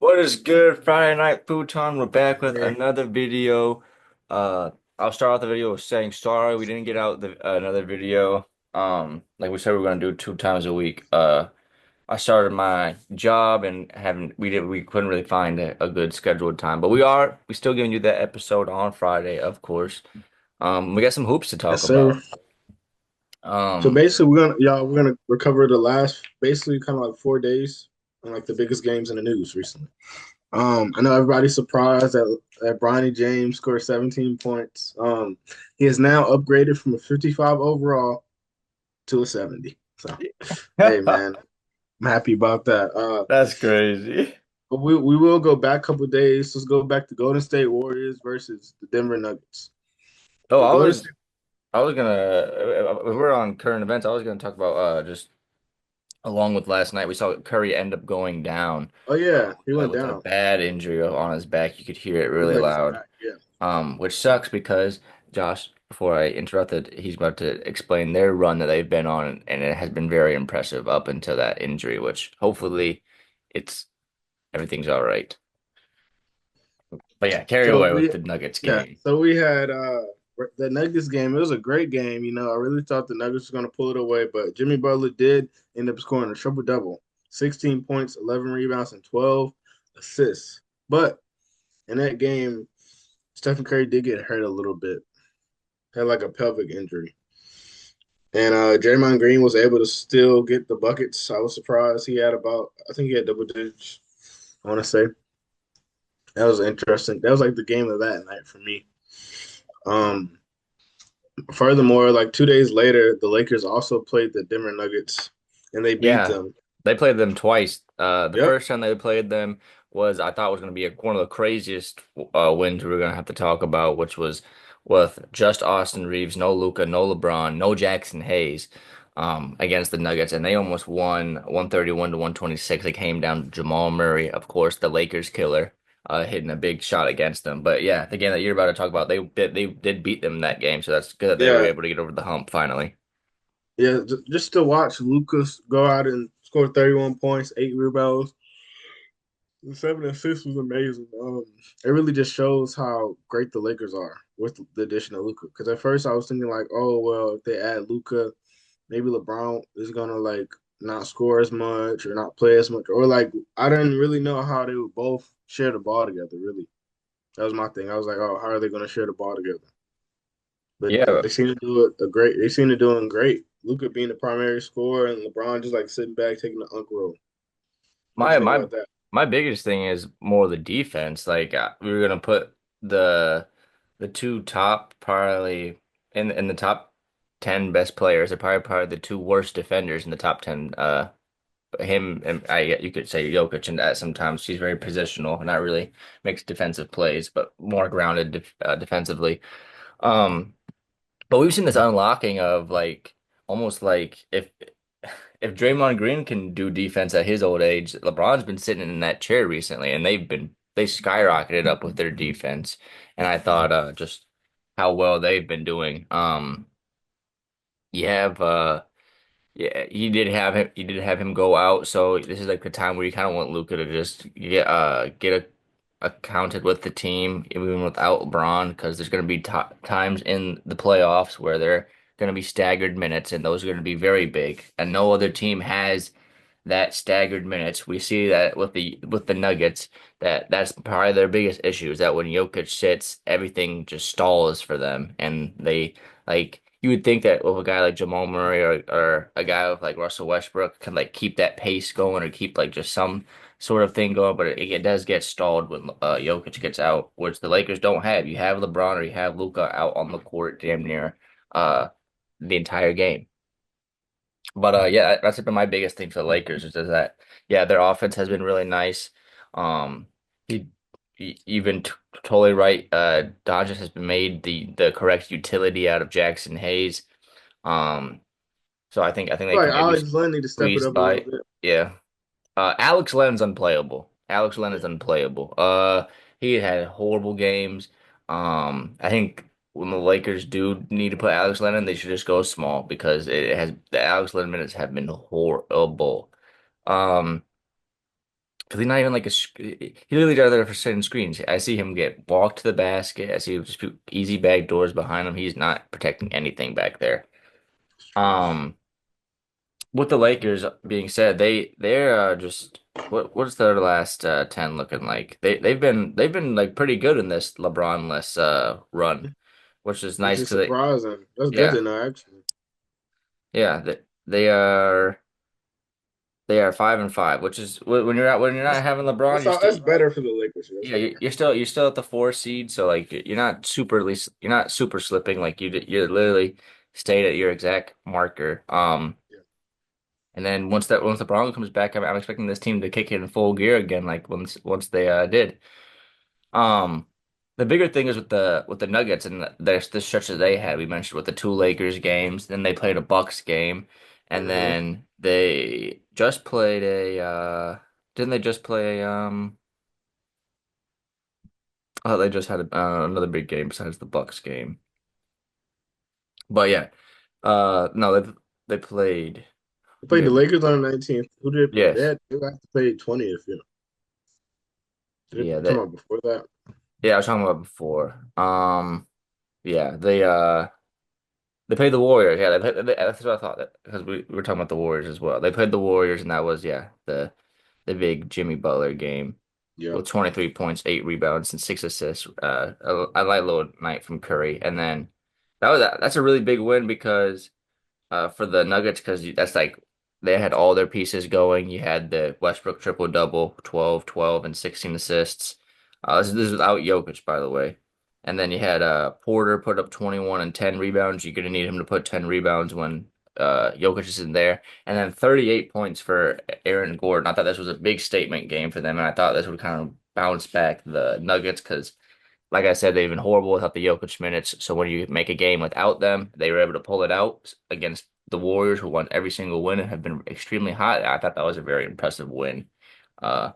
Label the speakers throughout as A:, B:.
A: What is good, Friday Night Futon? We're back with
B: Hey,
A: another video. Uh, I'll start off the video with saying sorry we didn't get out another video. Like we said we were gonna do 2 times a week. I started my job and haven't we couldn't really find a good scheduled time, but we still giving you that episode on Friday, of course. We got some hoops to
B: yes,
A: talk
B: sir.
A: about.
B: So
A: Um,
B: basically, we're gonna recover the last basically kind of like 4 days and like the biggest games in the news recently. I know everybody's surprised that Bronny James scored 17 points. He is now upgraded from a 55 overall to a 70. So, hey man, I'm happy about that.
A: that's crazy.
B: But we will go back a couple days. Let's go back to Golden State Warriors versus the Denver Nuggets.
A: Oh,
B: The Golden State,
A: I was gonna if we're on current events. I was gonna talk about just along with last night, we saw Curry end up going down
B: oh yeah, he went
A: with a
B: down.
A: bad injury on his back. You could hear it
B: Looks
A: really
B: like his
A: loud,
B: back. Yeah.
A: which sucks because Josh, before I interrupted, he's about to explain their run that they've been on, and it has been very impressive up until that injury, which hopefully it's everything's all right. But yeah, carry
B: So
A: away with
B: we,
A: the Nuggets
B: yeah.
A: game.
B: So we had the Nuggets game. It was a great game. I really thought the Nuggets were going to pull it away, but Jimmy Butler did end up scoring a triple double, 16 points, 11 rebounds, and 12 assists. But in that game, Stephen Curry did get hurt a little bit, had like a pelvic injury, and Draymond Green was able to still get the buckets. I was surprised. I think he had double digits. I want to say that was interesting. That was like the game of that night for me. Um, Furthermore, like 2 days later, the Lakers also played the Denver Nuggets and they beat
A: Yeah,
B: them.
A: they played them twice. The
B: Yep.
A: first time they played them was I thought was going to be one of the craziest wins we were going to have to talk about, which was with just Austin Reeves, no Luca, no LeBron, no Jackson Hayes, against the Nuggets, and they almost won 131 to 126. They came down to Jamal Murray, of course, the Lakers killer, hitting a big shot against them. But yeah, the game that you're about to talk about, they did beat them in that game, so that's good that they were
B: Yeah.
A: able to get over the hump finally.
B: Yeah. Just to watch Lucas go out and score 31 points, 8 rebounds, and 7 assists was amazing. It really just shows how great the Lakers are with the addition of Luca. Because at first I was thinking like, oh well, if they add Luca, maybe LeBron is gonna like not score as much or not play as much, or like I didn't really know how they would both share the ball together. Really, that was my thing. I was like, oh, how are they gonna share the ball together? But
A: Yeah,
B: they seem to do it a great. They seem to doing great. Luca being the primary scorer and LeBron just like sitting back taking the unk roll. What do you
A: My
B: think
A: my
B: about that?
A: my biggest thing is more the defense. Like we were gonna put the the two top probably in the top 10 best players. They're probably the two worst defenders in the top 10. Him and you could say Jokic, and that sometimes he's very positional, not really makes defensive plays, but more grounded defensively. Um, but we've seen this unlocking of like almost like if Draymond Green can do defense at his old age, LeBron's been sitting in that chair recently, and they skyrocketed up with their defense. And I thought just how well they've been doing. You have yeah, you did have him go out, so this is like the time where you kind of want Luca to just get accounted with the team even without LeBron, because there's going to be t times in the playoffs where they're going to be staggered minutes, and those are going to be very big, and no other team has that staggered minutes. We see that with the Nuggets, that's probably their biggest issue is that when Jokic sits, everything just stalls for them, and they like you would think that with a guy like Jamal Murray or a guy with like Russell Westbrook can like keep that pace going or keep like just some sort of thing going, but it does get stalled when Jokic gets out, which the Lakers don't have. You have LeBron or you have Luca out on the court damn near uh the entire game. But yeah, that's been my biggest thing for the Lakers is that yeah, their offense has been really nice. Um, he, even totally right. Dodgers has been made the correct utility out of Jackson Hayes. Um, so I think they
B: Like
A: can maybe
B: Alex Len need to step it
A: squeeze
B: up a little
A: by.
B: bit.
A: Yeah. Alex Len's unplayable. Alex Len is unplayable. He had horrible games. I think when the Lakers do need to put Alex Len in, they should just go small because the Alex Len minutes have been horrible. Um, Because he's not even like he literally does there for setting screens. I see him get walked to the basket. I see him just put easy back doors behind him. He's not protecting anything back there.
B: It's trash.
A: Um, with the Lakers being said, they're just what's their last 10 looking like? They've been like pretty good in this LeBron-less run, which is
B: Which
A: nice
B: is
A: because they
B: surprising. That's good
A: yeah
B: to know, actually.
A: yeah they are 5-5, which is when you're not
B: That's
A: having LeBron,
B: that's
A: you're
B: all,
A: still
B: that's better for the Lakers. That's
A: yeah,
B: better.
A: you're still at the 4 seed, so like you're not super slipping. Like you're literally stayed at your exact marker.
B: Yeah.
A: And then once the Bronco comes back, I'm expecting this team to kick it in full gear again. Like once they did. Um, the bigger thing is with the Nuggets and the stretch that they had. We mentioned with the two Lakers games, then they played a Bucks game, and
B: Hmm.
A: then they just played a. Didn't they just play? Oh, they just had another big game besides the Bucks game. But yeah, no, they played.
B: They
A: Who
B: played the
A: did
B: Lakers on the 19th. Who did they play?
A: Yes,
B: They have to play 20th. Yeah. Did
A: yeah,
B: they talking about before that?
A: yeah. I was talking about before. Yeah, they played the Warriors. Yeah, that's what I thought because we were talking about the Warriors as well. They played the Warriors, and that was yeah the big Jimmy Butler game
B: Yeah.
A: with 23 points, 8 rebounds, and 6 assists. A light load night from Curry, and then that's a really big win because. For the Nuggets because that's like they had all their pieces going. You had the Westbrook triple double, 12, 12, and 16 assists. This is without Jokic, by the way. And then you had Porter put up 21 and 10 rebounds. You're gonna need him to put 10 rebounds when Jokic isn't there. And then 38 points for Aaron Gordon. I thought this was a big statement game for them, and I thought this would kind of bounce back the Nuggets because like I said, they've been horrible without the Jokic minutes. So when you make a game without them, they were able to pull it out against the Warriors, who won every single win and have been extremely hot. I thought that was a very impressive win uh,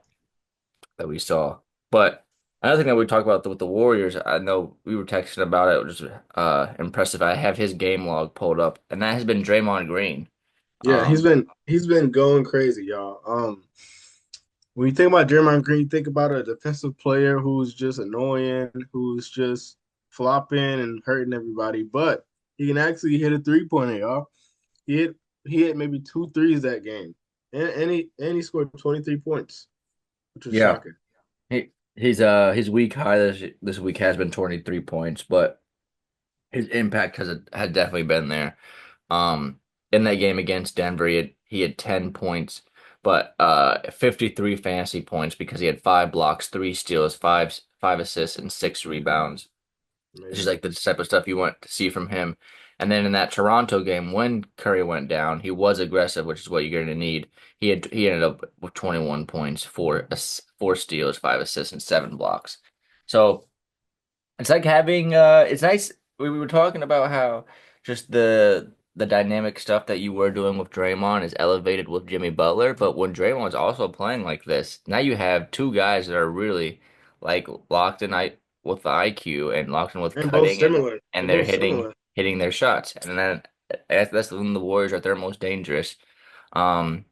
A: that we saw. But another thing that we talked about with the Warriors, I know we were texting about it, which is impressive. I have his game log pulled up, and that has been Draymond Green.
B: Yeah, he's
A: Um,
B: been he's been going crazy, y'all. When you think about Draymond Green, think about a defensive player who's just annoying, who's just flopping and hurting everybody, but he can actually hit a 3-pointer, y'all. He hit he hit maybe two threes that game. And he scored 23 points, which was
A: yeah,
B: shocking.
A: his week high this week has been 23 points, but his impact has definitely been there. Um, in that game against Denver, he had 10 points, but 53 fantasy points because he had 5 blocks, 3 steals, five assists, and 6 rebounds. It's just
B: Amazing.
A: like the type of stuff you want to see from him. And then in that Toronto game, when Curry went down, he was aggressive, which is what you're going to need. He ended up with 21 points, 4 steals, 5 assists, and 7 blocks. So. It's like having it's nice we were talking about how just the dynamic stuff that you were doing with Draymond is elevated with Jimmy Butler, but when Draymond's also playing like this, now you have two guys that are really like locked in with the IQ and locked in with
B: And both
A: cutting and
B: similar.
A: and
B: They're
A: they're
B: both
A: hitting
B: similar.
A: hitting their shots. And then that's when the Warriors are at their most dangerous. Um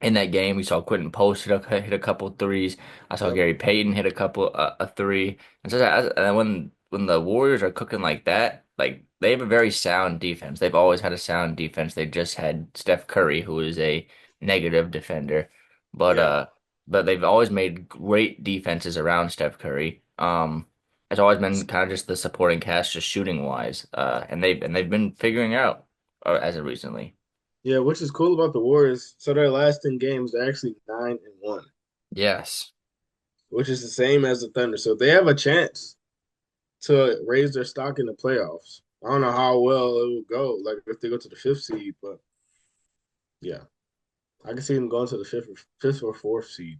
A: in that game. We saw Quentin Post hit a couple threes. I saw
B: Yep.
A: Gary Payton hit a three. And so and when the Warriors are cooking like that, like they have a very sound defense. They've always had a sound defense. They just had Steph Curry, who is a negative defender, but
B: Yeah.
A: uh, but they've always made great defenses around Steph Curry. It's always been kind of just the supporting cast, just shooting wise. And they've been figuring out as of recently.
B: Yeah, which is cool about the Warriors. So their last 10 games, they're actually 9-1,
A: Yes.
B: which is the same as the Thunder. So they have a chance to raise their stock in the playoffs. I don't know how well it will go, like if they go to the fifth seed, but yeah, I can see them going to the fifth or fourth seed.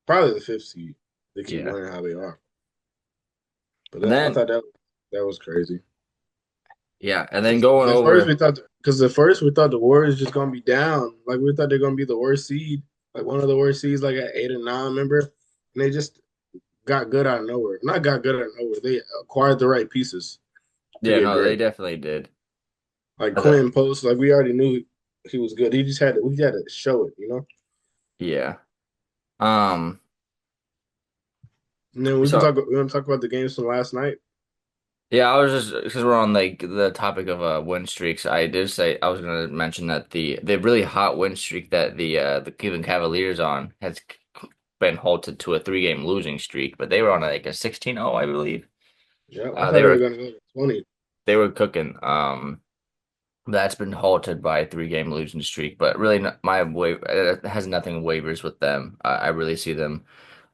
B: Probably the fifth seed. They keep
A: Yeah.
B: winning how they are. But
A: And
B: I
A: then
B: thought that was crazy.
A: Yeah, and then going over,
B: Because at first we thought the Warriors just gonna be down. Like we thought they're gonna be the worst seed, like one of the worst seeds, like at 8 or 9, remember? And they just got good out of nowhere. Not got good out of nowhere. They acquired the right pieces to
A: yeah,
B: get
A: no, they
B: great.
A: definitely did.
B: Like
A: I thought-
B: Quinn Post, like we already knew he was good. He just had to we had to show it.
A: Yeah, Um,
B: And then we can
A: so
B: talk. We want to talk about the games from last night.
A: yeah, I was just because we're on like the topic of win streaks. I did say I was going to mention that the really hot win streak that the Cleveland Cavaliers on has been halted to a 3 game losing streak, but they were on like a 16-0, I believe.
B: Yeah, I
A: Uh,
B: thought
A: they
B: they were
A: were
B: going to go to 20.
A: they were cooking. That's been halted by a 3 game losing streak, but really, my wave it has nothing waivers with them. I really see them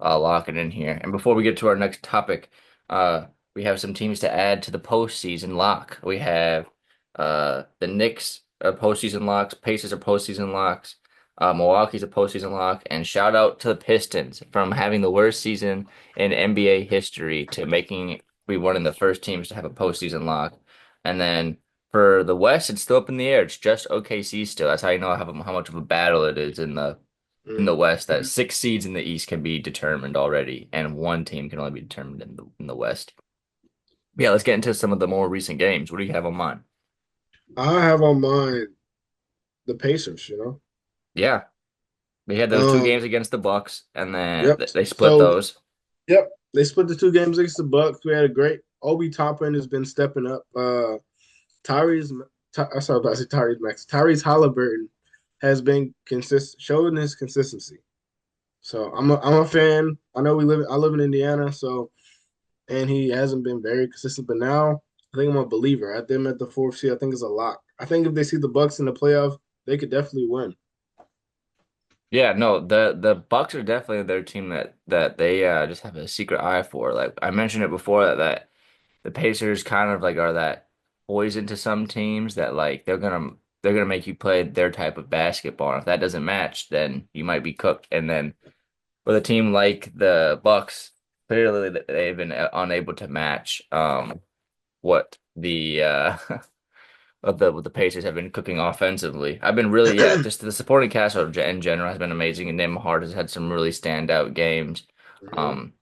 A: locking in here. And before we get to our next topic, uh, we have some teams to add to the postseason lock. We have the Knicks are postseason locks, Pacers are postseason locks, Milwaukee's a postseason lock, and shout out to the Pistons from having the worst season in NBA history to making be one of the first teams to have a postseason lock. And then for the West, it's still up in the air. It's just OKC still. That's how you know how much of a battle it is in the
B: Mm.
A: West. That 6 seeds in the East can be determined already, and one team can only be determined in the West. Yeah, let's get into some of the more recent games. What do you have on mind?
B: I have on mine the Pacers.
A: Yeah, we had those 2 games
B: Um.
A: against the Bucks, and then
B: Yep.
A: they split
B: So
A: those.
B: yep, they split the 2 games against the Bucks. We had a great Obi Toppin has been stepping up. Tyrese, I saw about to say Tyrese Max. Tyrese Halliburton has been showing his consistency. So I'm a fan. I live in Indiana, so and he hasn't been very consistent. But now I think I'm a believer. At them at the fourth seed, I think it's a lock. I think if they see the Bucks in the playoffs, they could definitely win.
A: Yeah, no, the Bucks are definitely their team that they just have a secret eye for. Like I mentioned it before that the Pacers kind of like are that poison to some teams that like they're gonna make you play their type of basketball. And if that doesn't match, then you might be cooked. And then with a team like the Bucks, clearly they've been unable to match what the what the Pacers have been cooking offensively. I've been really just the supporting cast in general has been amazing, and Nembhard Hart has had some really standout games.
B: Mhm.
A: Um,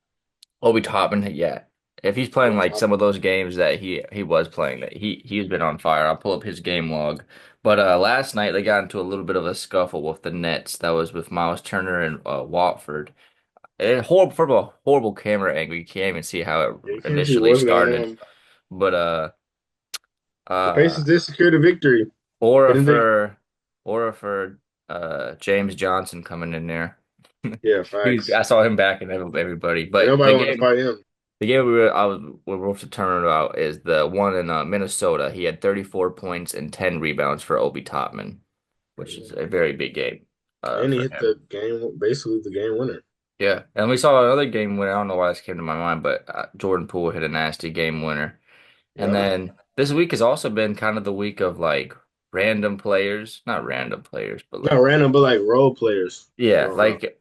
A: Obi Toppin, yeah. If he's playing
B: Obi
A: like some
B: Toppin.
A: of those games that he was playing, that he's been on fire. I'll pull up his game log. But last night they got into a little bit of a scuffle with the Nets. That was with Miles Turner and Watford. Horrible from a horrible camera angle. You can't even see how it
B: Yeah, you can't see
A: initially
B: what's going
A: started.
B: on.
A: But
B: The
A: uh
B: Pacers did secure the victory, but
A: Aura
B: then they,
A: for Aura for James Johnson coming in there.
B: yeah,
A: I
B: facts.
A: saw him backing everybody.
B: Yeah,
A: But
B: nobody want to fight him.
A: the game we're supposed to turn about is the one in Minnesota. He had 34 points and 10 rebounds for Obi Toppin, which is a very big game
B: And he
A: for
B: hit
A: him.
B: the game, basically the game winner.
A: Yeah, and we saw another game winner. I don't know why this came to my mind, but Jordan Poole hit a nasty game winner. And
B: Yeah.
A: then this week has also been kind of the week of like random players, not random players, but
B: Not
A: like
B: random, but like role players
A: yeah,
B: going off.
A: like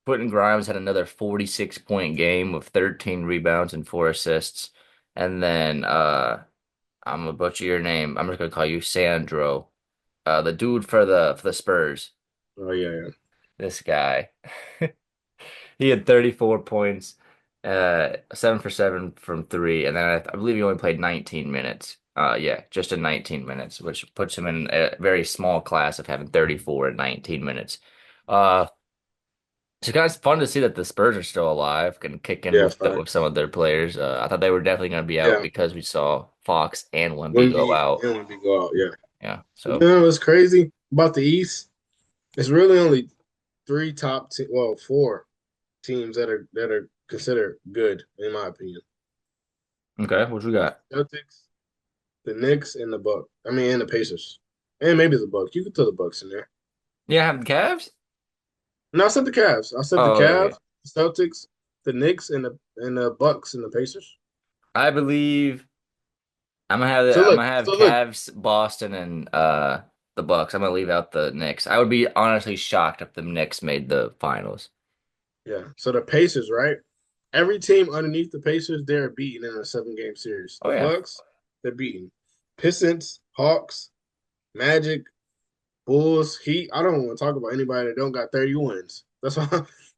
A: Quentin Grimes had another 46-point game with 13 rebounds and 4 assists. And then I'm gonna butcher your name. I'm just gonna call you Sandro. The dude for the Spurs.
B: Oh yeah, yeah.
A: This guy. He had 34 points, 7 for 7 from three, and then I believe he only played 19 minutes. Yeah, just in 19 minutes, which puts him in a very small class of having 34 in 19 minutes. Uh, it's kind of fun to see that the Spurs are still alive and kicking
B: Yeah,
A: with some
B: facts.
A: of their players. I thought they were definitely going to be out
B: Yeah.
A: because we saw Fox and Wemby go
B: Wemby
A: out.
B: and Wemby go out, yeah.
A: Yeah,
B: You
A: so
B: know what's crazy about the East? It's really only four teams that are considered good, in my opinion.
A: okay, what you got?
B: Celtics, the Knicks, and the Bucks. I mean, and the Pacers. And maybe the Bucks. You could throw the Bucks in there.
A: Yeah, have the Cavs?
B: No, I said the Cavs. I said the
A: Oh, okay.
B: Cavs, the Celtics, the Knicks, and the Bucks and the Pacers.
A: I believe.
B: So
A: I'm
B: look,
A: gonna have
B: so look,
A: Cavs, Boston, and the Bucks. I'm gonna leave out the Knicks. I would be honestly shocked if the Knicks made the finals.
B: yeah. So the Pacers, right? Every team underneath the Pacers, they're beaten in a 7 game series.
A: Oh
B: The
A: yeah.
B: Bucks, they're beaten. Pistons, Hawks, Magic, Bulls, Heat. I don't want to talk about anybody that don't got 30 wins. That's why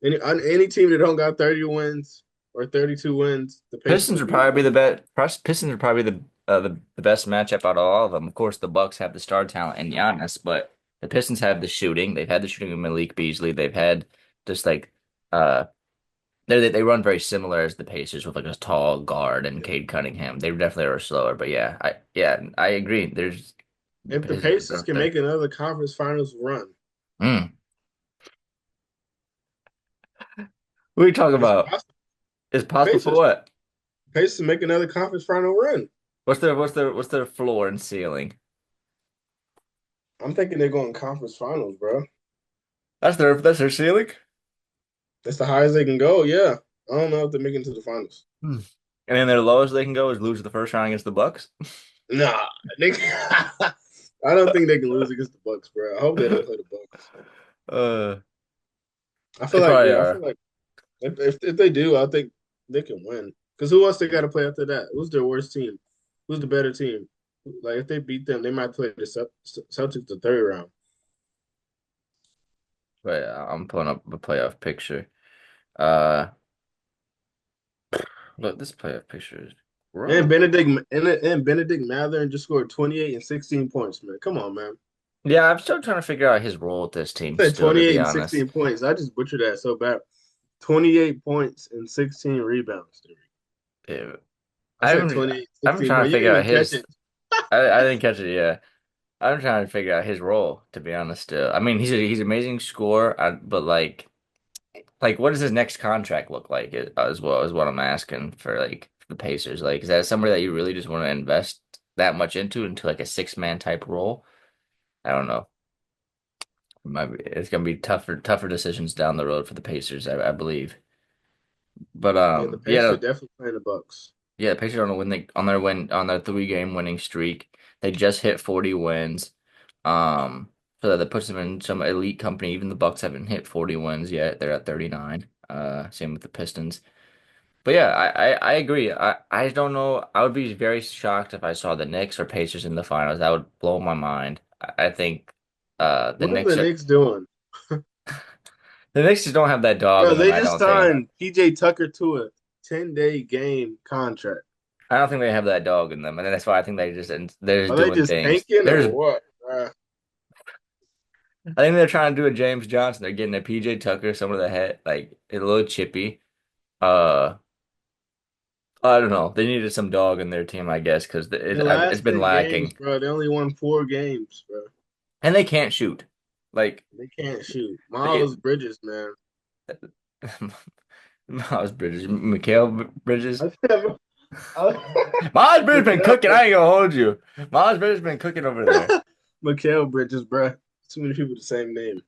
B: any team that don't got 30 wins or 32 wins, the Pacers
A: Pistons
B: are
A: would
B: beating
A: probably be
B: them.
A: the best. Pistons are probably the best matchup out of all of them. Of course, the Bucks have the star talent in Giannis, but the Pistons have the shooting. They've had the shooting with Malik Beasley. They've had Just like uh they run very similar as the Pacers with like a tall guard and
B: Yeah.
A: Cade Cunningham. They definitely are slower, but I agree. There's the
B: If the
A: Pacers are
B: Pacers
A: up
B: can
A: there.
B: make another conference finals run,
A: Mm. What are you talking
B: it's
A: about?
B: possible.
A: It's
B: The
A: possible for
B: Pacers,
A: what?
B: Pacers make another conference final run.
A: What's their floor and ceiling?
B: I'm thinking they're going conference finals, bro.
A: That's their ceiling?
B: That's the highest they can go. Yeah, I don't know if they're making it to the finals.
A: Hmm. And then their lowest they can go is lose the first round against the Bucks.
B: Nah, they, I don't think they can lose against the Bucks, bro. I hope they don't play the Bucks.
A: Uh,
B: I feel
A: they
B: like,
A: probably
B: yeah, I
A: are.
B: feel like if they do, I think they can win. Because who else they got to play after that? Who's their worst team? Who's the better team? Like if they beat them, they might play the Celtics the third round.
A: But I'm pulling up a playoff picture. Uh, Look, this playoff picture is
B: And
A: gross.
B: Benedict Mathurin just scored 28 and 16 points, man. Come on, man.
A: Yeah, I'm still trying to figure out his role with this team
B: I said
A: still, to
B: 28
A: be
B: and
A: honest.
B: 16 points. I just butchered that so bad. 28 points and 16 rebounds. Dude.
A: Yeah,
B: I said 28,
A: I'm
B: 16
A: trying to
B: points. You
A: figure
B: didn't
A: out
B: even catch
A: his.
B: it.
A: I didn't catch it. Yeah, I'm trying to figure out his role, to be honest. Still, I mean, he's an amazing scorer, but like, what does his next contract look like? As well as what I'm asking for, like for the Pacers. Like, is that somebody that you really just want to invest that much into like a six-man type role? I don't know. It's gonna be tougher decisions down the road for the Pacers, I believe. But
B: Yeah, the
A: yeah,
B: Pacers are
A: no,
B: definitely playing the Bucks.
A: yeah, the Pacers are on their 3 game winning streak. They just hit 40 wins. So that puts them in some elite company. Even the Bucks haven't hit 40 wins yet. They're at 39. Same with the Pistons. But yeah, I agree. I don't know. I would be very shocked if I saw the Knicks or Pacers in the finals. That would blow my mind. I think the
B: What are the
A: Knicks are
B: Knicks doing?
A: the Knicks just don't have that dog
B: Bro,
A: in them,
B: they
A: I
B: just
A: don't think.
B: signed PJ Tucker to a 10-day game contract.
A: I don't think they have that dog in them, and that's why I think they're just
B: Are they
A: doing
B: just
A: things.
B: tanking or what?
A: I think they're trying to do a James Johnson. They're getting a PJ Tucker, some of the head like a little chippy. Uh, I don't know. They needed some dog in their team, I guess, because
B: The
A: it's
B: last
A: been
B: 10 games,
A: lacking,
B: bro, they only won 4 games, bro.
A: and they can't shoot. Like
B: They can't shoot.
A: they,
B: Miles Bridges, man.
A: Miles Bridges, Mikhail Bridges.
B: I said,
A: Miles Bridges been
B: Mikal
A: cooking. I ain't gonna hold you. Miles Bridges been cooking over there.
B: Mikal Bridges, bro. Too many people with the same name.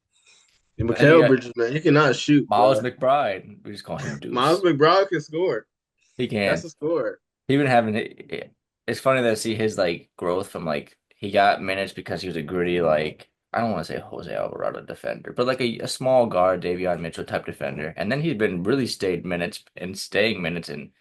B: And
A: And then you
B: Mikal
A: got
B: Bridges, man, he cannot shoot,
A: Miles
B: bro.
A: McBride. We just call him
B: Miles
A: Deuce.
B: McBride can score.
A: He
B: That's
A: can.
B: a scorer.
A: He been having it's funny to see his like growth from like he got minutes because he was a gritty like I don't want to say Jose Alvarado defender, but like a small guard, Davion Mitchell type defender. And then he's been really staying minutes and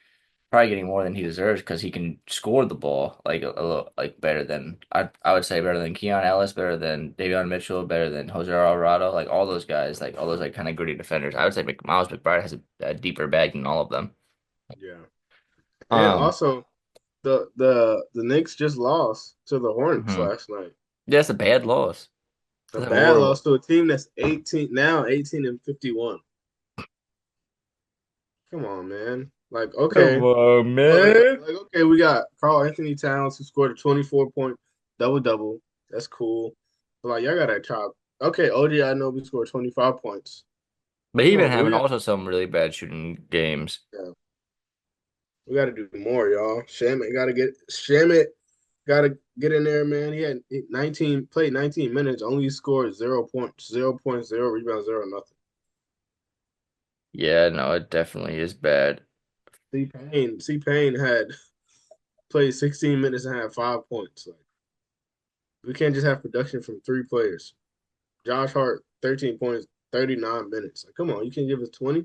A: probably getting more than he deserves because he can score the ball like a little like better than I would say better than Keon Ellis, better than Davion Mitchell, better than Jose Alvarado, like all those guys, like all those like kind of gritty defenders. I would say Miles McBride has a deeper bag than all of them.
B: Yeah. And
A: Um,
B: also, the Knicks just lost to the Hornets
A: mhm.
B: last night.
A: Yeah, it's a bad loss.
B: A
A: That's a
B: bad loss
A: horrible.
B: to a team that's 18 and 51. Come on, man. Like,
A: Come
B: okay.
A: on,
B: Like,
A: man.
B: okay, we got Carl Anthony Towns who scored a 24-point double double. That's cool. But like y'all gotta chop. Okay, OG I know we scored 25 points.
A: But
B: Come
A: he's been
B: on, man.
A: having also some really bad shooting games.
B: Yeah, we gotta do more, y'all. Shamit gotta get in there, man. He had 19 played 19 minutes, only scored 0 points, 0 points, 0 rebounds, zero nothing.
A: Yeah, no, it definitely is bad.
B: C Payne had played 16 minutes and had 5 points. Like we can't just have production from 3 players. Josh Hart, 13 points, 39 minutes. Like, come on, you can give us 20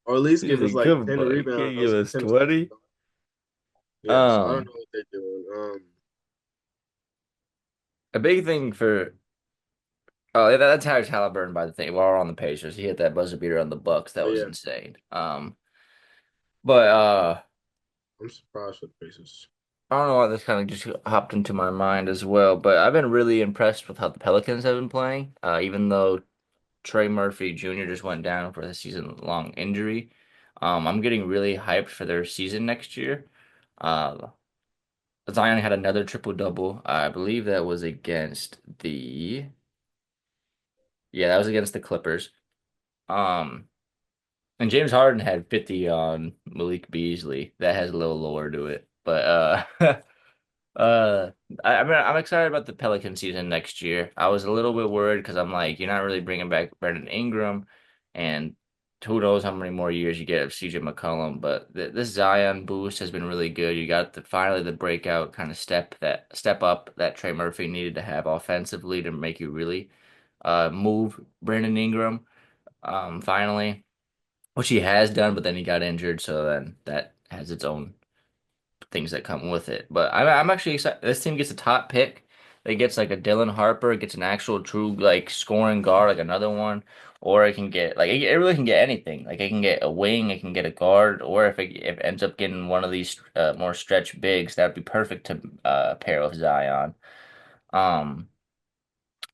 B: or at least
A: He's
B: give us
A: a
B: like
A: good
B: 10
A: boy. Can you give
B: rebounds and
A: us
B: 10 assists.
A: 20?
B: Yeah, so I don't
A: Um,
B: know what they're doing.
A: a big thing for oh yeah, that's Tyrese Halliburton by the thing. While we're on the Pacers, he hit that buzzer beater on the Bucks. That
B: But
A: was
B: yeah,
A: insane. But
B: I'm surprised with the Pacers.
A: I don't know why this kind of just hopped into my mind as well. But I've been really impressed with how the Pelicans have been playing. Even though Trey Murphy Jr. just went down for the season-long injury. I'm getting really hyped for their season next year. Uh, Zion had another triple double. I believe that was against the yeah, that was against the Clippers. Um, and James Harden had 50 on Malik Beasley. That has a little lower to it, but Uh, I mean, I'm excited about the Pelican season next year. I was a little bit worried because I'm like, you're not really bringing back Brandon Ingram, and who knows how many more years you get of CJ McCollum. But this Zion boost has been really good. You got finally the breakout kind of step up that Trey Murphy needed to have offensively to make you really move Brandon Ingram. Finally, which he has done, but then he got injured, so then that has its own things that come with it. But I'm actually excited. This team gets a top pick. It gets like a Dylan Harper, it gets an actual true like scoring guard, like another one, or it can get like it really can get anything. Like it can get a wing, it can get a guard, or if it ends up getting one of these more stretch bigs, that'd be perfect to pair with Zion. Um,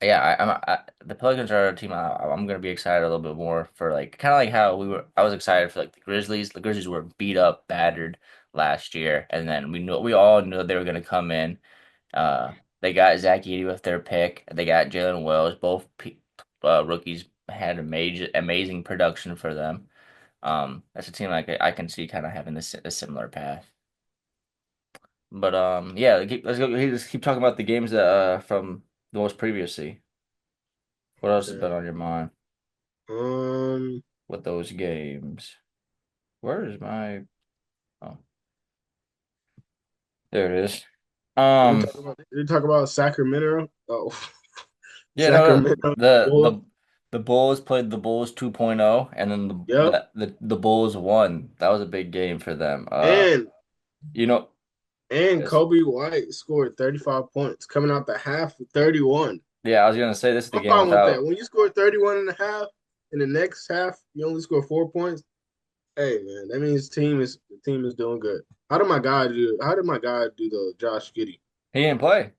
A: yeah, the Pelicans are a team I'm gonna be excited a little bit more for like kind of like how I was excited for like the Grizzlies. The Grizzlies were beat up, battered last year, and then we all knew they were gonna come in. They got Zach Edey with their pick. They got Jalen Wells. Both rookies had amazing production for them. That's a team like I can see kind of having this a similar path. But yeah, let's keep talking about the games that from the most previously. What else has been
B: Okay.
A: on your mind
B: Um,
A: with those games? Where is my? Oh, there it is. Um,
B: did we talk about Sacramento? Oh,
A: yeah, no,
B: Sacramento.
A: the
B: Bulls.
A: the the Bulls played the Bulls 2.0, and then
B: Yep.
A: the Bulls won. That was a big game for them.
B: And
A: You know,
B: and
A: yes,
B: Kobe White scored 35 points coming out the half with 31.
A: yeah, I was gonna say this is the
B: I'm
A: game
B: fine with that.
A: without.
B: When you score 31 and a half in the next half, you only score 4 points. Hey man, that means the team is doing good. How did my guy do the Josh Giddey?
A: He didn't play.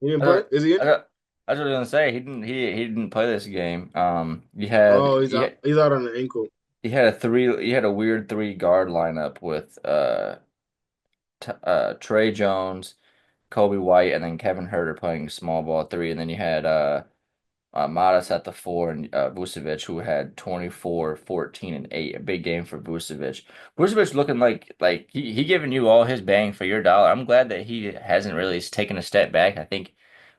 B: He didn't
A: I
B: play?
A: don't,
B: Is he
A: I
B: injured?
A: don't, I was gonna say he didn't play this game. You had
B: Oh, he's out on the ankle.
A: you had a weird three guard lineup with t Trey Jones, Kobe White, and then Kevin Herter playing small ball three, and then you had Matas at the four and Vucevic who had 24, 14, and 8. A big game for Vucevic. Vucevic looking like he giving you all his bang for your dollar. I'm glad that he hasn't really taken a step back. I think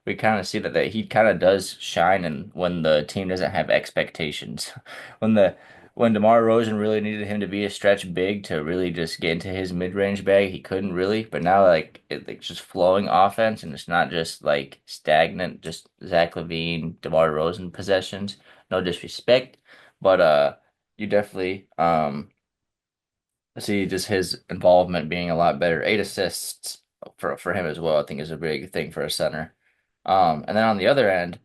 A: we kind of see that he kind of does shine and when the team doesn't have expectations. When the when DeMar DeRozan really needed him to be a stretch big to really just get into his mid-range bag, he couldn't really. But now it's just flowing offense and it's not just like stagnant, just Zach LaVine, DeMar DeRozan possessions. No disrespect, but you definitely see just his involvement being a lot better. 8 assists for him as well, I think is a big thing for a center. And then on the other end,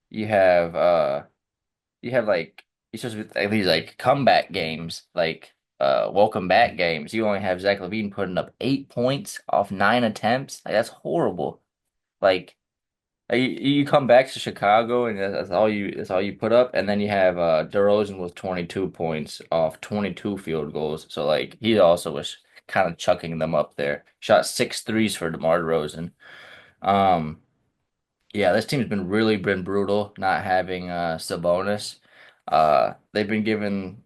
A: you have you have like it's just with these like comeback games, like welcome back games. You only have Zach LaVine putting up 8 points off 9 attempts. Like that's horrible. Like you come back to Chicago and that's all you put up, and then you have DeRozan with 22 points off 22 field goals. So like he also was kind of chucking them up there. Shot 6 threes for DeMar DeRozan. Um, yeah, this team's been brutal not having Sabonis. They've been giving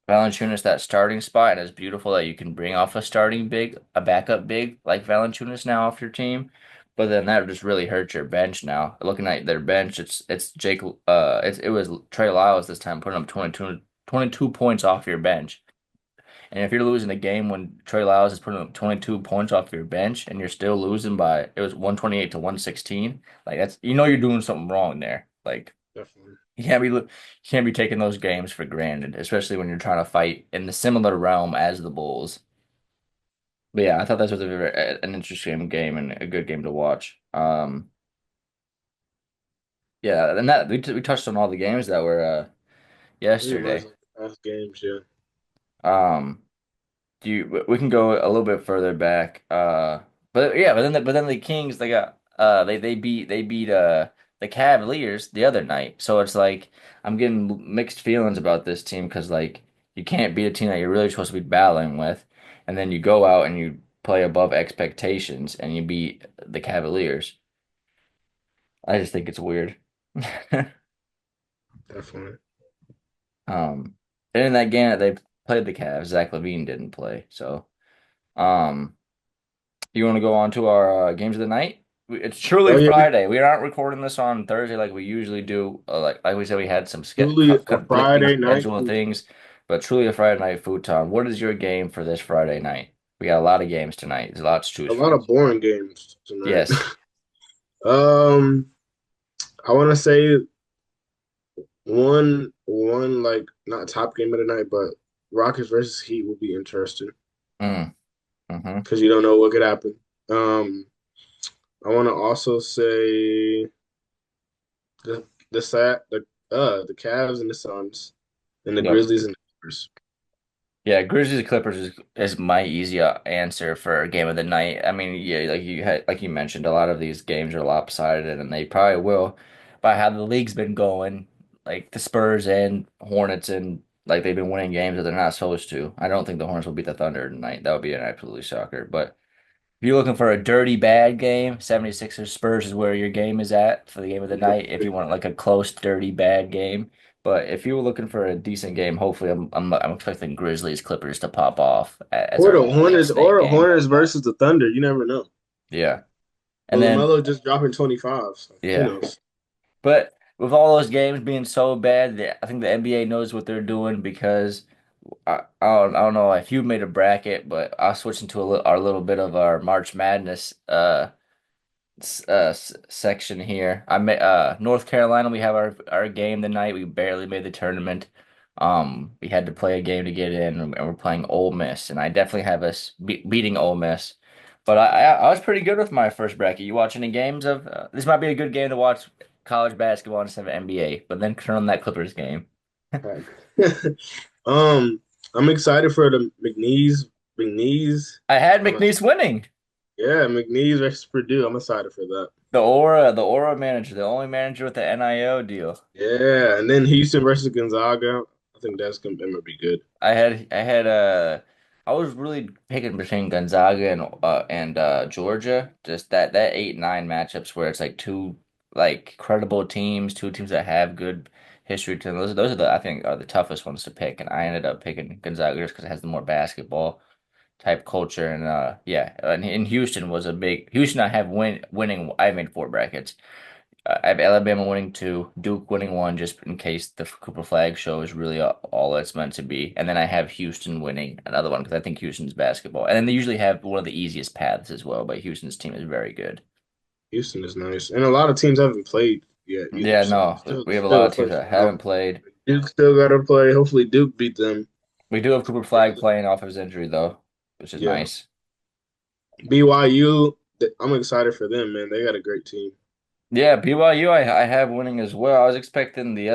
A: Valanciunas that starting spot, and it's beautiful that you can bring off a backup big like Valanciunas now off your team. But then that just really hurts your bench now. Looking at their bench, it's Jake it was Trey Lyles this time putting up 22 points off your bench. And if you're losing a game when Trey Lyles is putting up 22 points off your bench and you're still losing by it was 128 to 116, like that's you're doing something wrong there. Like
B: Definitely.
A: you can't be taking those games for granted, especially when you're trying to fight in the similar realm as the Bulls. But yeah, I thought this was an interesting game and a good game to watch. Yeah, and that we touched on all the games that were
B: Pretty much
A: yesterday.
B: like the past games, yeah.
A: Um, we can go a little bit further back. But yeah, but then the Kings they got they beat the Cavaliers the other night. So it's like I'm getting mixed feelings about this team because like you can't beat a team that you're really supposed to be battling with, and then you go out and you play above expectations and you beat the Cavaliers. I just think it's weird.
B: Definitely.
A: Um, and in that game that they played the Cavs, Zach LaVine didn't play. So, um, you want to go on to our games of the night? It's truly
B: Oh yeah,
A: Friday. We aren't recording this on Thursday like we usually do. Like we said, we had some
B: truly a
A: conflicting
B: Friday night
A: schedule
B: food.
A: things, but truly a Friday night food time. What is your game for this Friday night? We got a lot of games tonight. There's a lot to choose
B: A lot
A: from.
B: of boring games tonight.
A: Yes.
B: um, I want to say one like not top game of the night, but Rockets versus Heat will be interesting
A: Mm, mm-hmm.
B: because you don't know what could happen. Um, I want to also say the Cavs and the Suns and the
A: Yep.
B: Grizzlies and the Clippers.
A: Yeah, Grizzlies Clippers is my easy answer for game of the night. I mean, yeah, like you mentioned, a lot of these games are lopsided, and they probably will. By how the league's been going, like the Spurs and Hornets, and like they've been winning games that they're not supposed to. I don't think the Hornets will beat the Thunder tonight. That would be an absolutely shocker. But if you're looking for a dirty bad game, 76ers Spurs is where your game is at for the game of the night. If you want like a close, dirty, bad game. But if you were looking for a decent game, hopefully I'm expecting Grizzlies Clippers to pop off as our late night
B: Or the
A: game.
B: Hornets versus the Thunder. You never know.
A: Yeah.
B: But
A: And then
B: LaMelo just dropping 25, so who
A: yeah.
B: knows?
A: But with all those games being so bad, I think the NBA knows what they're doing because I don't know if you made a bracket, but I'll switch into our little bit of our March Madness section here. North Carolina. We have our game tonight. We barely made the tournament. We had to play a game to get in, and we're playing Ole Miss, and I definitely have us beating Ole Miss. But I was pretty good with my first bracket. You watch any games of this? Might be a good game to watch college basketball instead of NBA. But then turn on that Clippers game.
B: Heck. um, I'm excited for the McNeese.
A: I had
B: I'm
A: McNeese winning.
B: Yeah, McNeese versus Purdue. I'm excited for that.
A: The Aura manager, the only manager with the NIO deal.
B: Yeah, and then Houston versus Gonzaga. I think gonna be good.
A: I was really picking between Gonzaga and Georgia. Just that 8-9 matchups where it's like two like credible teams, two teams that have good history to them. Those are the I think are the toughest ones to pick, and I ended up picking Gonzaga just because it has the more basketball type culture and yeah, and in Houston was a big Houston. I have winning. I made four brackets. I have Alabama winning two, Duke winning one, just in case the Cooper Flag show is really all it's meant to be. And then I have Houston winning another one because I think Houston's basketball. And then they usually have one of the easiest paths as well, but Houston's team is very good.
B: Houston is nice, and a lot of teams haven't played yet either.
A: Yeah,
B: So
A: no, we have a
B: still
A: lot
B: a
A: of teams
B: first
A: that
B: round.
A: haven't played.
B: Duke still got to play. Hopefully, Duke beat them.
A: We do have Cooper Flag playing off his injury though, which is
B: Yeah,
A: nice.
B: BYU. I'm excited for them, man. They got a great team.
A: Yeah, BYU I have winning as well. I was expecting the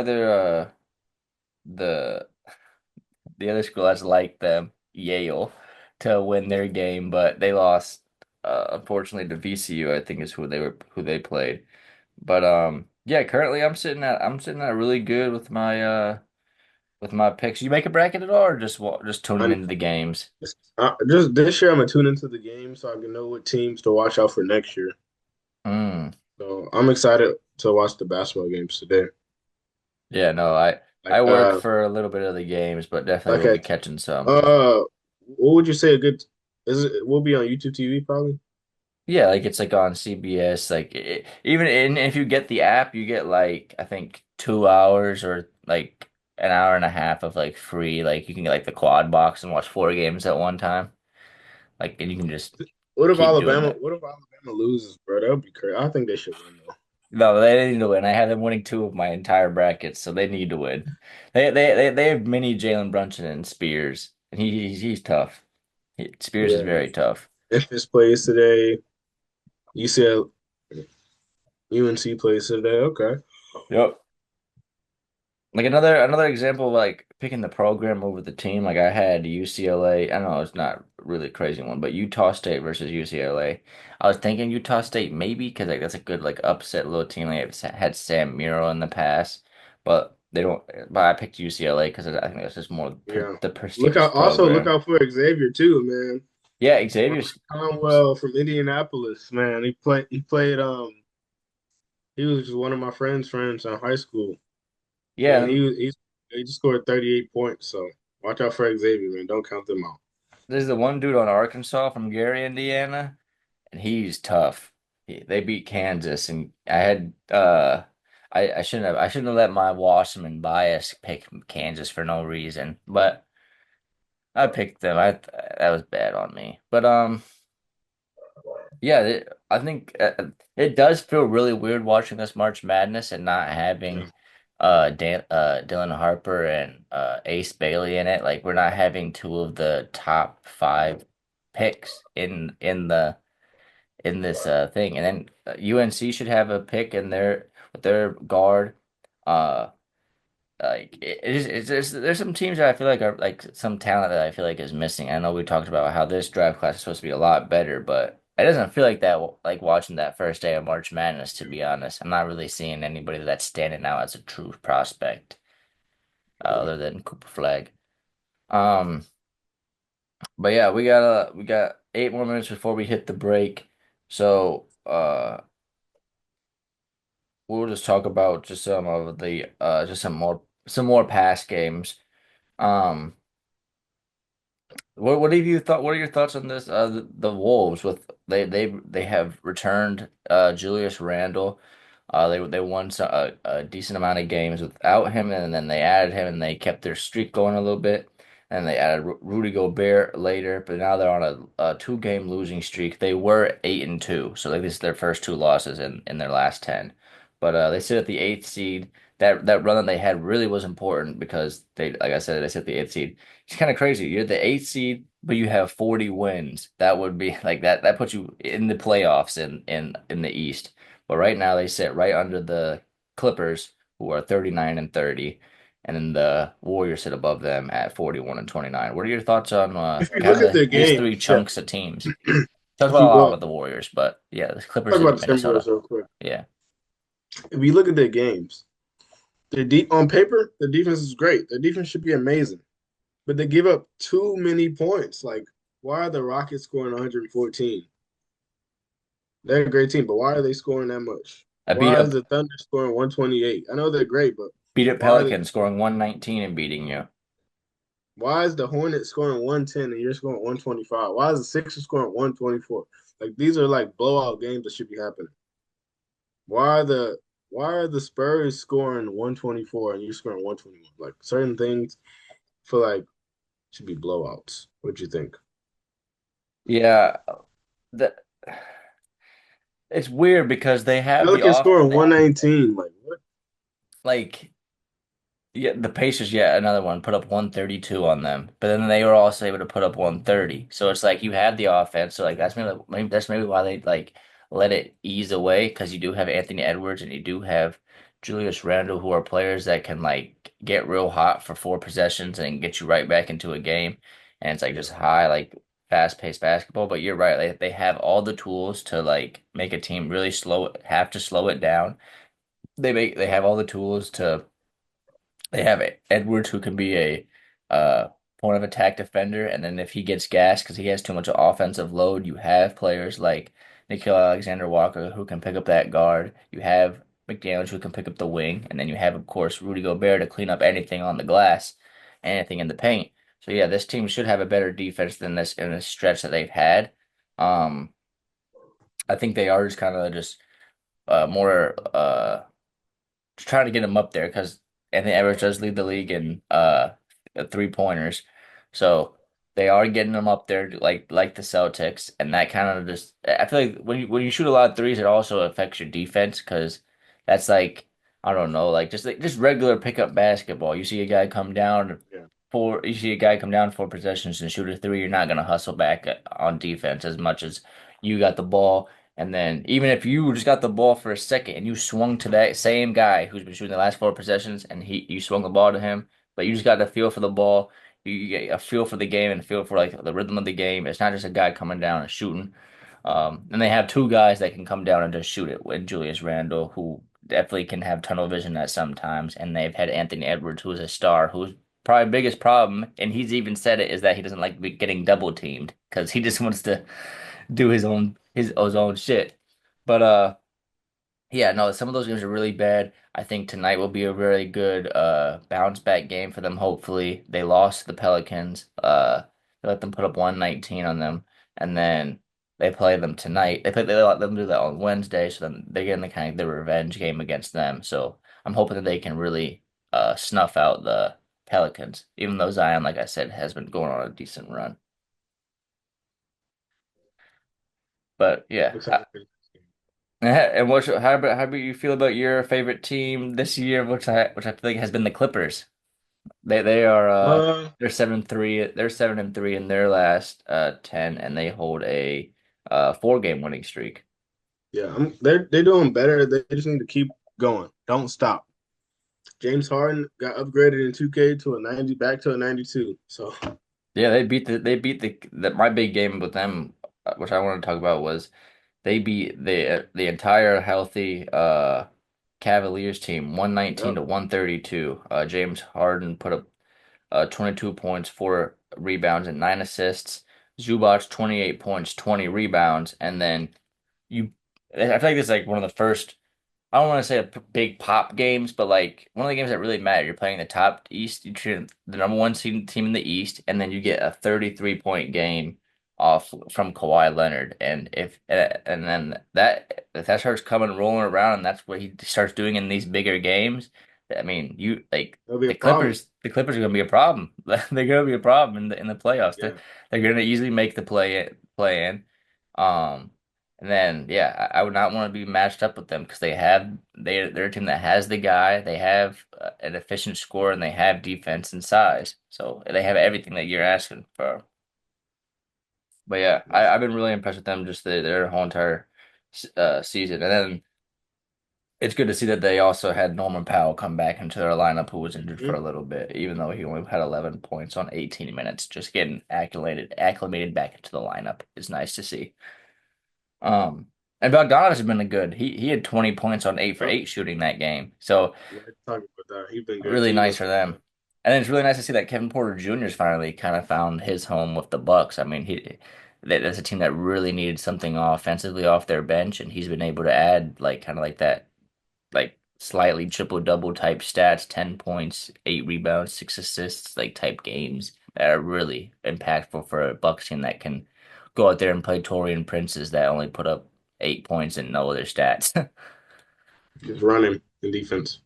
A: the other school that's like them, Yale, to win their game, but they lost. Unfortunately, to VCU, I think is who they played. But yeah, currently I'm sitting at really good with my picks. You make a bracket at all, or just tuning
B: I,
A: into the games?
B: just this year, I'm gonna tune into the game so I can know what teams to watch out for next year.
A: Mm.
B: So I'm excited to watch the basketball games today.
A: Yeah, no,
B: Like
A: I work for a little bit of the games, but definitely
B: like
A: will be
B: at
A: catching some.
B: uh, what would you say a good is it? Will be on YouTube TV probably.
A: Yeah, like it's like on CBS. Even if you get the app, you get like I think 2 hours or like an hour and a half of like free. Like you can get like the quad box and watch four games at one time. Like and you can just keep doing it.
B: What if Alabama loses, bro? That would be crazy. I think they should win though.
A: No, they need to win. I have them winning two of my entire brackets, so they need to win. They have mini Jalen Brunson and Spears, and he's tough. Spears is
B: Yeah,
A: very tough.
B: Memphis plays today. UCL, UNC plays today. Okay.
A: Yep. Like another example of like picking the program over the team, like I had UCLA. I don't know it's not really a crazy one, but Utah State versus UCLA. I was thinking Utah State maybe because like that's a good like upset little team. They have had Sam Miro in the past, but they don't. But I picked UCLA because I think that's just more
B: Yeah.
A: the
B: Look
A: prestigious
B: out! Also, look
A: program.
B: out for Xavier too, man.
A: Yeah,
B: Ryan
A: Xavier's.
B: Conwell from Indianapolis, man. He played. He was just one of my friends in high school. Man,
A: Yeah,
B: he just scored 38 points. So watch out for Xavier, man. Don't count them out.
A: there's the one dude on Arkansas from Gary, Indiana, and he's tough. They beat Kansas, and I shouldn't have let my Wasserman bias pick Kansas for no reason, but I picked them. That was bad on me. But yeah, I think it does feel really weird watching this March Madness and not
B: Yeah,
A: having Dylan Harper and Ace Bailey in it. Like we're not having two of the top five picks in this thing. And then UNC should have a pick in their with their guard. Uh, like it is, there's some teams that I feel like are like some talent that I feel like is missing. I know we talked about how this draft class is supposed to be a lot better, but it doesn't feel like that. Like watching that first day of March Madness, to be honest, I'm not really seeing anybody that's standing out as a true prospect
B: yeah.
A: other than Cooper Flag. Um, but yeah, we got 8 more minutes before we hit the break. So we'll just talk about just some of the just some more past games. Um, what have you thought? What are your thoughts on this? The Wolves with they have returned Julius Randle. They won a decent amount of games without him, and then they added him, and they kept their streak going a little bit. And they added Rudy Gobert later, but now they're on a 2 game losing streak. They were 8-2, so like this is their first two losses in their last 10. But they sit at the eighth seed. That run that they had really was important because they, like I said, they sit at the eighth seed. It's kind of crazy. You're the eighth seed, but you have 40 wins. That would be like that. That puts you in the playoffs in the East. But right now they sit right under the Clippers, who are 39-30, and then the Warriors sit above them at 41-29. What are your thoughts on
B: If you
A: kind
B: look at
A: of
B: their
A: these three
B: games, yeah.
A: chunks of teams? Talked
B: If
A: about
B: you
A: a lot
B: well,
A: about the Warriors, but yeah, the Clippers
B: talk about
A: and
B: the Timberwolves
A: Minnesota.
B: real quick.
A: Yeah.
B: If you look at their games, they're deep on paper. The defense is great. The defense should be amazing, but they give up too many points. Like, why are the Rockets scoring 114? They're a great team, but why are they scoring that much?
A: I
B: Why is the Thunder scoring 128? I know they're great, but
A: beat up
B: why are they?
A: Pelicans scoring 119 and beating you.
B: Why is the Hornets scoring 110 and you're scoring 125? Why is the Sixers scoring 124? Like these are like blowout games that should be happening. Why are the why are the Spurs scoring 124 and you're scoring 121? Like certain things feel like should be blowouts. What do you think?
A: Yeah, the it's weird because they have the
B: Pelicans
A: off
B: scoring 119. Like what?
A: like yeah, the Pacers, yeah, another one put up 132 on them, but then they were also able to put up 130. So it's like you have the offense, so like maybe that's maybe why they like let it ease away because you do have Anthony Edwards and you do have Julius Randle, who are players that can like get real hot for 4 possessions and get you right back into a game, and it's like
B: Yeah.
A: just high like fast-paced basketball. But you're right, they have all the tools to like make a team really have to slow it down. They have all the tools to they have Edwards, who can be a point of attack defender, and then if he gets gassed because he has too much offensive load, you have players like Nickeil Alexander-Walker who can pick up that guard. You have McDaniels who can pick up the wing, and then you have, of course, Rudy Gobert to clean up anything on the glass, anything in the paint. So yeah, this team should have a better defense than this in this stretch that they've had. Um, I think they are just kind of just more trying to get him up there because Anthony Edwards does lead the league in 3 pointers. So they are getting him up there like the Celtics, and that kind of just I feel like when you shoot a lot of threes, it also affects your defense because that's like I don't know, like just regular pickup basketball. You see a guy come down
B: Yeah.
A: you see a guy come down 4 possessions and shoot a three, you're not gonna hustle back on defense as much as you got the ball. And then even if you just got the ball for a second and you swung to that same guy who's been shooting the last 4 possessions and you swung the ball to him, but you just got to feel for the ball. You get a feel for the game and feel for like the rhythm of the game. It's not just a guy coming down and shooting. And they have two guys that can come down and just shoot it with Julius Randle, who definitely can have tunnel vision at sometimes. And they've had Anthony Edwards, who is a star, who's probably biggest problem, and he's even said it, is that he doesn't like getting double teamed because he just wants to do his own shit. But yeah, no, some of those games are really bad. I think tonight will be a really good bounce back game for them, hopefully. They lost to the Pelicans. They let them put up 119 on them, and then they play them tonight. They let them do that on Wednesday, so then they're getting the kind of the revenge game against them. So I'm hoping that they can really snuff out the Pelicans, even though Zion, like I said, has been going on a decent run. But yeah,
B: Excited for this game.
A: and how about you feel about your favorite team this year, which I feel like has been the Clippers. They are
B: Uh,
A: they're 7-3. They're 7-3 in their last 10, and they hold a 4 game winning streak.
B: yeah, they're doing better. They just need to keep going. Don't stop. James Harden got upgraded in 2K to a 90, back to a 92. So
A: Yeah, they beat the my big game with them, which I want to talk about was they beat the entire healthy Cavaliers team 119
B: yep.
A: to 132. James Harden put up 22 points, 4 rebounds, and 9 assists. Zubac 28 points, 20 rebounds, and then you. I feel like this is like one of the first. I don't want to say big pop games, but like one of the games that really matter. You're playing the top East, you treat the number one team in the East, and then you get a 33-point game off from Kawhi Leonard. And and then that if that starts coming rolling around, and that's what he starts doing in these bigger games. I mean, you like
B: That'll be a problem.
A: The Clippers are going to be a problem. They're going to be a problem in the playoffs.
B: Yeah.
A: They're going to easily make the play in. Um. And then, yeah, I would not want to be matched up with them because they're a team that has the guy, they have an efficient score, and they have defense and size. So they have everything that you're asking for. But yeah,
B: Yes.
A: I've been really impressed with them just their whole entire season. And then it's good to see that they also had Norman Powell come back into their lineup, who was injured for
B: Mhm.
A: a little bit, even though he only had 11 points on 18 minutes. Just getting acclimated back into the lineup is nice to see. Um, and Bogdanovich has been good. He had 20 points on 8 for
B: Yep.
A: 8 shooting that game. So
B: Yeah, talking about that. He's been good
A: really
B: too.
A: nice
B: That's
A: for them. And then it's really nice to see that Kevin Porter Jr.'s finally kind of found his home with the Bucks. I mean, that's a team that really needed something offensively off their bench, and he's been able to add like kind of like that like slightly triple double type stats, 10 points, 8 rebounds, 6 assists, like type games that are really impactful for a Bucks team that can go out there and play Torian Princes that only put up 8 points and no other stats.
B: just running in defense.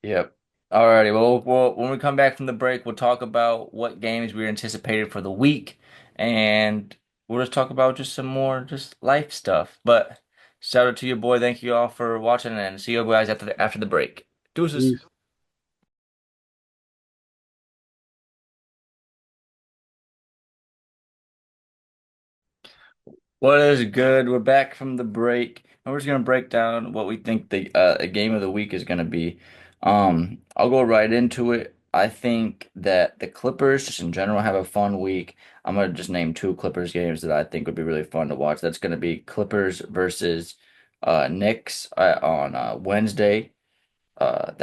A: Yep. Alrighty. Well, when we come back from the break, we'll talk about what games we're anticipated for the week, and we'll just talk about just some more just life stuff. But shout out to you, boy. Thank you all for watching, and see you guys after the break. Deuces.
B: He's
A: What is good? We're back from the break, and we're just gonna break down what we think the a game of the week is gonna be. I'll go right into it. I think that the Clippers, just in general, have a fun week. I'm gonna just name 2 Clippers games that I think would be really fun to watch. That's gonna be Clippers versus Knicks on Wednesday. I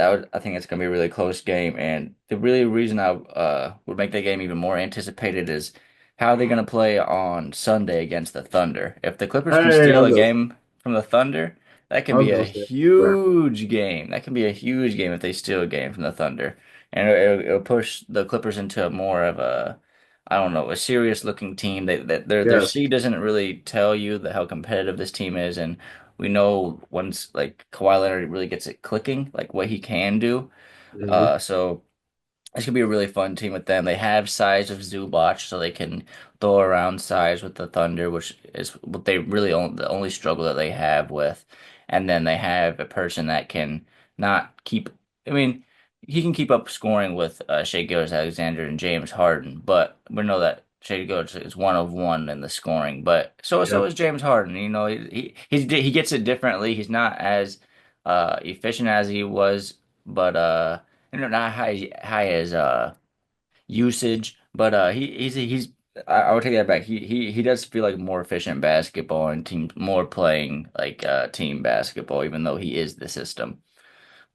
A: think it's gonna be a really close game, and the really reason I would make that game even more anticipated is how they're gonna play on Sunday against the Thunder. If the Clippers can
B: hey,
A: steal a game from the Thunder, that
B: I
A: can
B: was
A: be a
B: gonna say that.
A: huge game. That can be a huge game if they steal a game from the Thunder, and it'll push the Clippers into more of a, I don't know, a serious looking team. That their
B: Yes.
A: seed doesn't really tell you how competitive this team is, and we know once like Kawhi Leonard really gets it clicking, like what he can do.
B: Hmm.
A: So it's gonna be a really fun team with them. They have size of Zubac, so they can throw around size with the Thunder, which is what they really the only struggle that they have with. And then they have a person that can not keep. I mean, he can keep up scoring with Shai Gilgeous-Alexander and James Harden, but we know that Shai Gilgeous is one of one in the scoring. But so
B: Yep.
A: is James Harden. You know, he gets it differently. He's not as efficient as he was, but not high as usage, but he's I would take that back. He does feel like more efficient basketball and team more playing like team basketball, even though he is the system.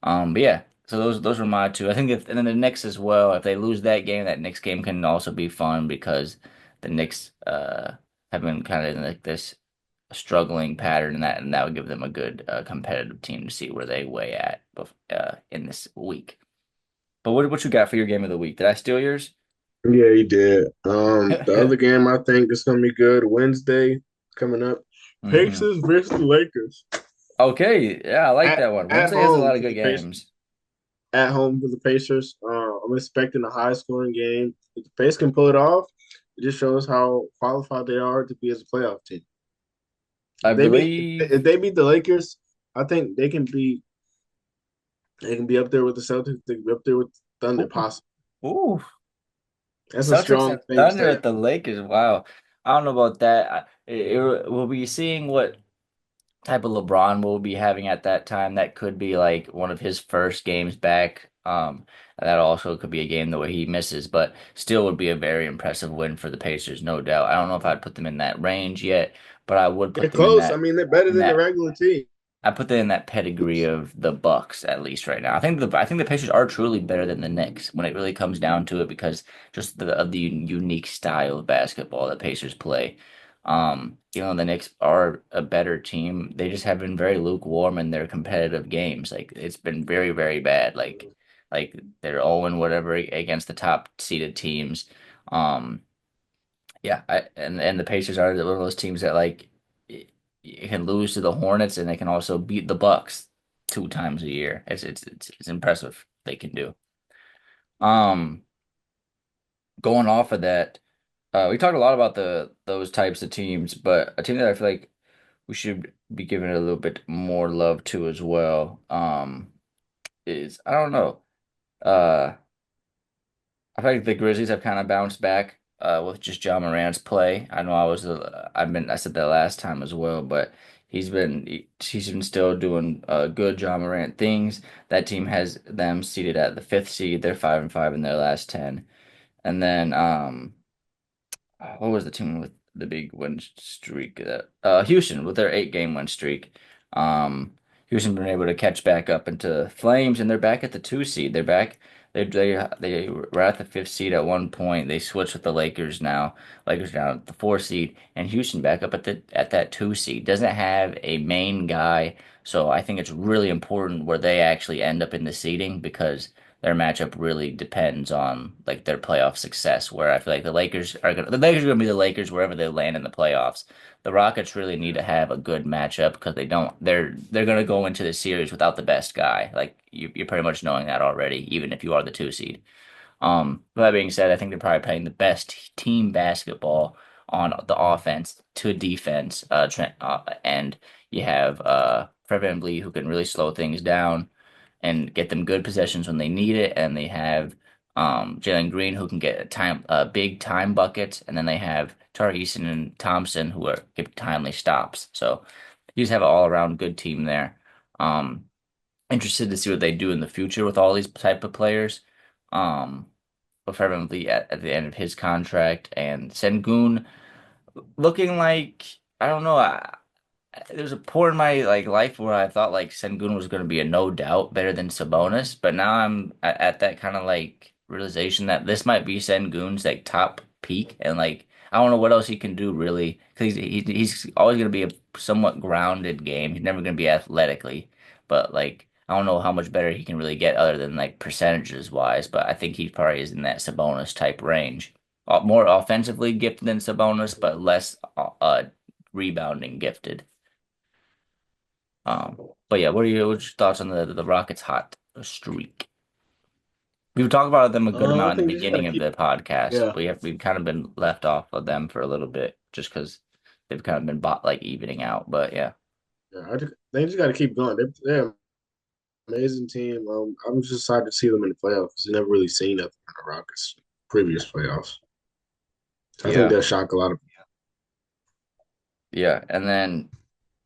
A: But yeah, so those are my two. I think if and then the Knicks as well. If they lose that game, that Knicks game can also be fun because the Knicks have been kind of in like this struggling pattern, and that would give them a good competitive team to see where they weigh at in this week. But what you got for your game of the week? Did I steal yours?
B: Yeah, he did. The other game I think is gonna be good. Wednesday coming up.
A: hmm
B: Pacers versus the Lakers.
A: Okay, yeah, I like that one.
B: At
A: Wednesday has a
B: home
A: lot of
B: for
A: good
B: the Pacers.
A: games.
B: At home for the Pacers. I'm expecting a high scoring game. If the Pacers can pull it off, it just shows how qualified they are to be as a playoff team.
A: I
B: If
A: believe.
B: they beat the Lakers, I think they can be up there with the Celtics. They can be up there with Thunder,
A: Ooh,
B: possibly.
A: ooh,
B: That's a
A: Celtics
B: strong
A: and
B: thing to
A: Thunder
B: say.
A: at the Lakers. Wow, I don't know about that. We'll be seeing what type of LeBron will be having at that time. That could be like one of his first games back. That also could be a game the way he misses, but still would be a very impressive win for the Pacers, no doubt. I don't know if I'd put them in that range yet, but I would
B: They're
A: put them in
B: close. I mean, they're better
A: in
B: than the
A: that
B: regular team.
A: I put that in that pedigree of the Bucks at least right now. I think the Pacers are truly better than the Knicks when it really comes down to it because just of the unique style of basketball that Pacers play. The Knicks are a better team. They just have been very lukewarm in their competitive games. Like it's been very, very bad. Like they're 0 whatever against the top seeded teams. Um, yeah, and the Pacers are one of those teams that you can lose to the Hornets and they can also beat the Bucks 2 times a year. It's impressive they can do. Um, Going off of that, we talked a lot about the those types of teams, but a team that I feel like we should be giving it a little bit more love to as well. Is I don't know. Uh, I feel like the Grizzlies have kind of bounced back with just Ja Morant's play. I know I said that last time as well, but he's been still doing good Ja Morant things. That team has them seated at the fifth seed. They're 5-5 in their last 10. And then what was the team with the big win streak? Houston with their 8 game win streak. Um, Houston been able to catch back up into Flames, and they're back at the 2 seed. They're back. They were at the 5th seed at one point. They switched with the Lakers now. Lakers down at the 4 seed, and Houston back up at that 2 seed. Doesn't have a main guy, so I think it's really important where they actually end up in the seeding because their matchup really depends on like their playoff success. Where I feel like the Lakers are gonna be the Lakers wherever they land in the playoffs. The Rockets really need to have a good matchup because they're gonna go into the series without the best guy. Like you're pretty much knowing that already, even if you are the 2 seed. With that being said, I think they're probably playing the best team basketball on the offense to defense. And you have Fred VanVleet who can really slow things down and get them good possessions when they need it, and they have Jalen Green who can get big time buckets, and then they have Tari Eason and Thompson who are give timely stops. So you just have an all around good team there. Um, Interested to see what they do in the future with all these type of players. Um, with Evan Lee at the end of his contract and Sengun looking like I don't know. There was a point in my life where I thought like Sengun was going to be a no doubt better than Sabonis, but now I'm at that kind of like realization that this might be Sengun's like top peak, and like I don't know what else he can do really because he's always going to be a somewhat grounded game. He's never going to be athletically, but like I don't know how much better he can really get other than like percentages wise, but I think he probably is in that Sabonis type range. More offensively gifted than Sabonis, but less rebounding gifted. But yeah, what's your thoughts on the Rockets' hot streak? We've talked about them a good
B: I
A: amount in
B: think
A: the
B: they just got to
A: beginning of
B: keep.
A: the podcast.
B: Yeah,
A: We've kind of been left off of them for a little bit just because they've kind of been bought like evening out. But yeah,
B: yeah. They just got to keep going. They're an amazing team. I'm just excited to see them in the playoffs because I never really seen nothing from the Rockets previous playoffs. So I think
A: yeah,
B: they'll shock a lot of
A: yeah. And then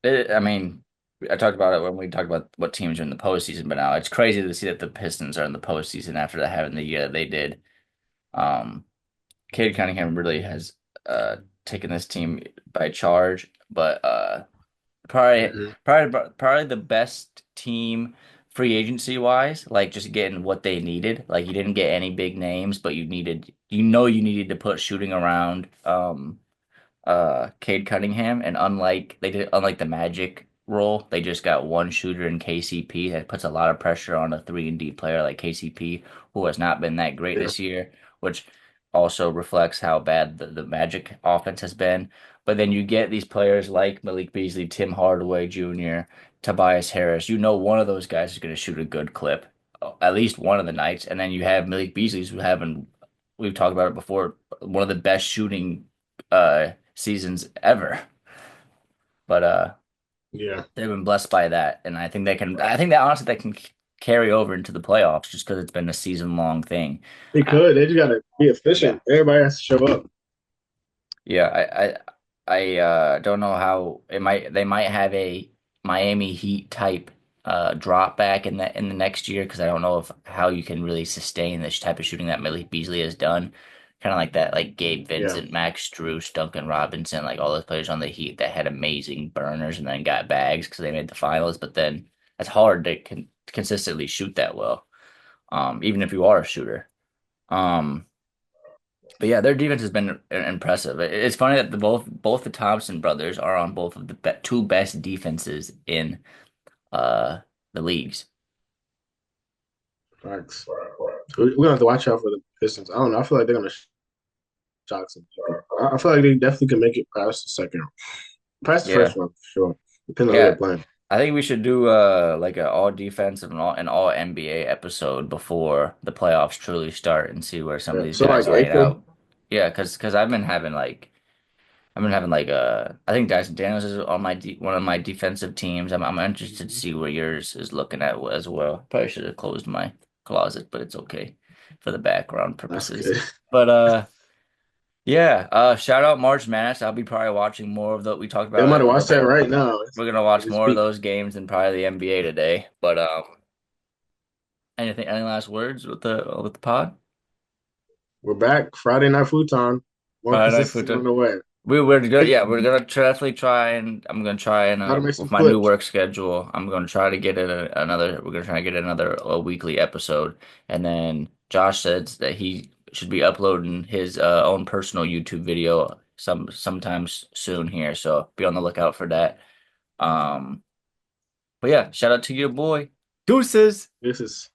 A: I mean. I talked about it when we talked about what teams are in the postseason, but now it's crazy to see that the Pistons are in the postseason after having the year that they did. Um, Cade Cunningham really has taken this team by charge, but probably
B: Mhm.
A: probably the best team free agency wise, like just getting what they needed. Like you didn't get any big names, but you needed to put shooting around Cade Cunningham, and unlike the Magic role, they just got one shooter in KCP that puts a lot of pressure on a 3-and-D player like KCP, who has not been that great
B: Yeah,
A: this year, which also reflects how bad the Magic offense has been. But then you get these players like Malik Beasley, Tim Hardaway Jr., Tobias Harris. You know one of those guys is going to shoot a good clip, at least one of the nights, and then you have Malik Beasley's who having we've talked about it before, one of the best shooting seasons ever. But
B: yeah.
A: they've been blessed by that, and I think that honestly that can carry over into the playoffs just because it's been a season long thing.
B: They
A: I,
B: could. They just gotta be
A: yeah,
B: efficient. Everybody has to show up.
A: yeah. I don't know how they might have a Miami Heat type drop back in the next year because I don't know if how you can really sustain this type of shooting that Malik Beasley has done. Kind of like that, like Gabe
B: Yeah,
A: Vincent, Max Strus, Duncan Robinson, like all those players on the Heat that had amazing burners and then got bags because they made the finals. But then it's hard to consistently shoot that well, even if you are a shooter. Um, but yeah, their defense has been impressive. It's funny that both the Thompson brothers are on both of the two best defenses in uh the leagues.
B: facts. We're gonna have to watch out for the Pistons. I don't know. I feel like they're gonna shock some people. I feel like they definitely can make it past the second, past the
A: Yeah,
B: first round for sure. Depending on who they're
A: yeah.
B: playing.
A: I think we should do like a all defensive and all NBA episode before the playoffs truly start and see where some of
B: Yeah.
A: these
B: So like
A: guys line
B: April.
A: out. Yeah, because I've been having like I think Dyson Daniels is on one of my defensive teams. I'm interested to see where yours is looking at as well. Probably should have closed my closet, but it's okay for the background
B: That's
A: purposes.
B: good.
A: But yeah, shout out March Madness. I'll be probably watching more of the we talked
B: They
A: about
B: might
A: it a
B: have
A: little
B: watched that
A: bit.
B: right now.
A: We're gonna watch
B: They
A: more of
B: speak.
A: those games than probably the NBA today. But any last words with the pod?
B: We're back. Friday night futon. More
A: Friday Night
B: consistency
A: Football.
B: on the way.
A: We're good. Yeah, we're gonna definitely try, and I'm gonna try and
B: Gotta make some
A: with my new
B: clips.
A: work schedule, I'm gonna try to get another. We're gonna try to get another a weekly episode, and then Josh says that he should be uploading his own personal YouTube video sometimes soon here, so be on the lookout for that. Um, but yeah, shout out to your boy, Deuces.
B: This is